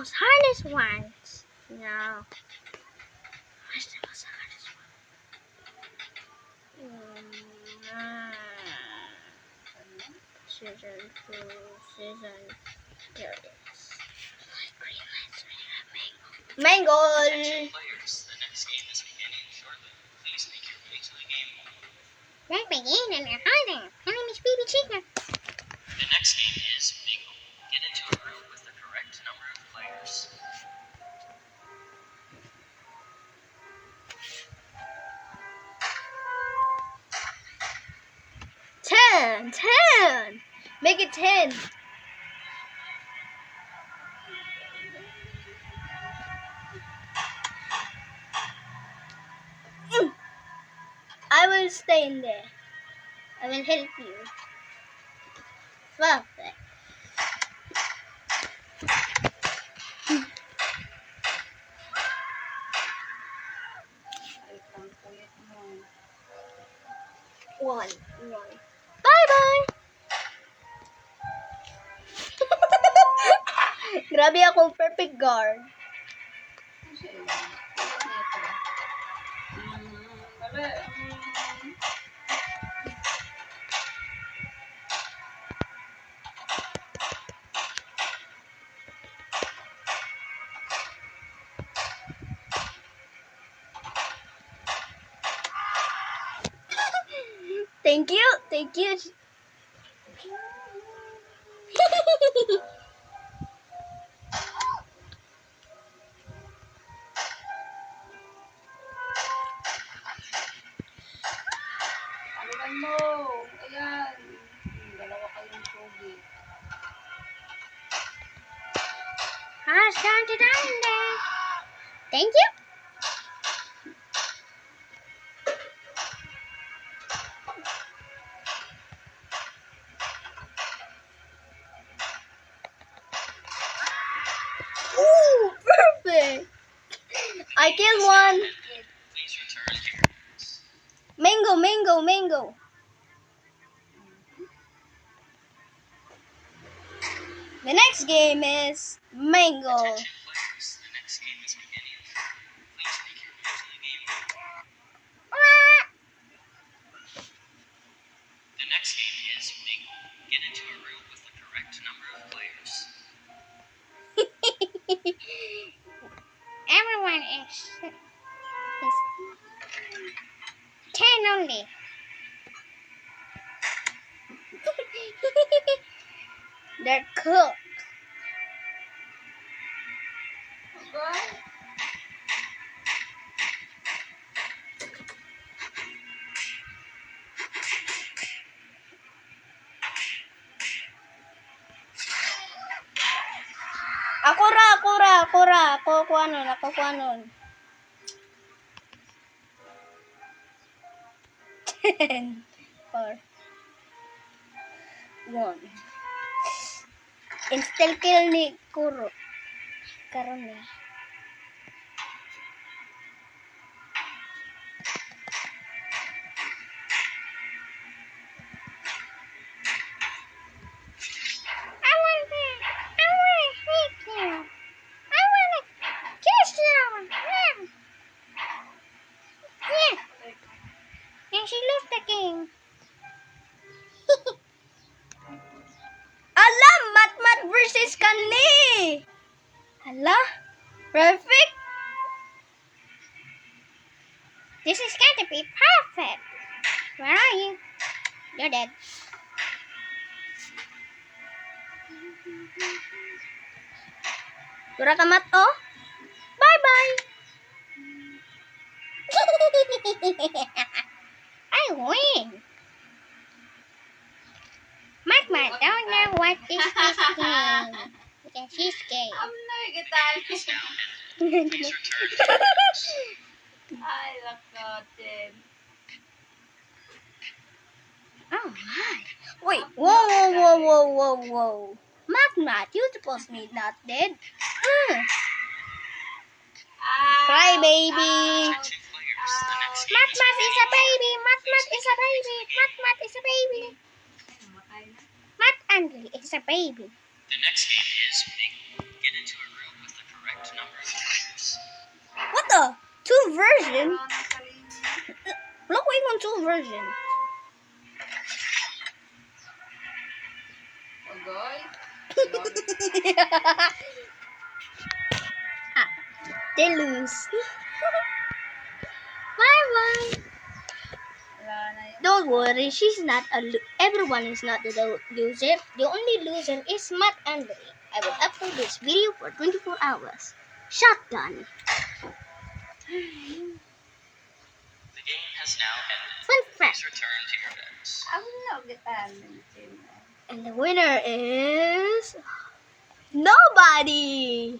most hardest ones. No. What's the most hardest one? Season 2, season 3. Mango! Attention players, the next game is beginning shortly. Please make your way to the game hall. Let's begin and hi there. My name is Baby Chica. The next game is Bingo. Get into a room with the correct number of players. Ten! Make it 10. I will stay in there. I will help you. Perfect. One. Bye-bye! Grabe akong perfect guard. Thank you. Alukan mo. Ayan. Dalawa kayong sugi. Down to dining day. Thank you. Ooh, perfect. I killed one. Please return to your books. Mango. The next game is Mango. Attention players, the next game is beginning. Please make your way to the game hall. The next game is Bingo. Get into a room with the correct number of players. Everyone is 10 only. They're cooked. Okay. Akura. Nakukuha nun. 10, 4, 1. Instill kill ni Kuro. Karon na. I want to hit you. I want to kiss you. Yeah. And she lost the game. Ala, Matmat versus Kani. Ala, perfect. This is going to be perfect. Where are you? You're dead. Dura ka mat, oh. Bye-bye. I win. Matmat don't know what is this game. Because she's gay. Amnoy kita. It's now ended. Please return to your books. Ay, lakotin. Oh my. Wait. Whoa. Matmat, you supposed to be not dead. Cry baby. Attention players, the next game is Matmat is a baby. Matmat is a baby. Mat Andri is a baby. The next game is Bingo. Get into a room with the version. Agay. Ah, they lose. Bye-bye. Wala na yun. Don't worry, she's not everyone is not the loser. The only loser is Matt and Ray. I will upload this video for 24 hours. Shotgun. The game has now ended. Fun fact. Please return to your beds. I will not get And the winner is nobody.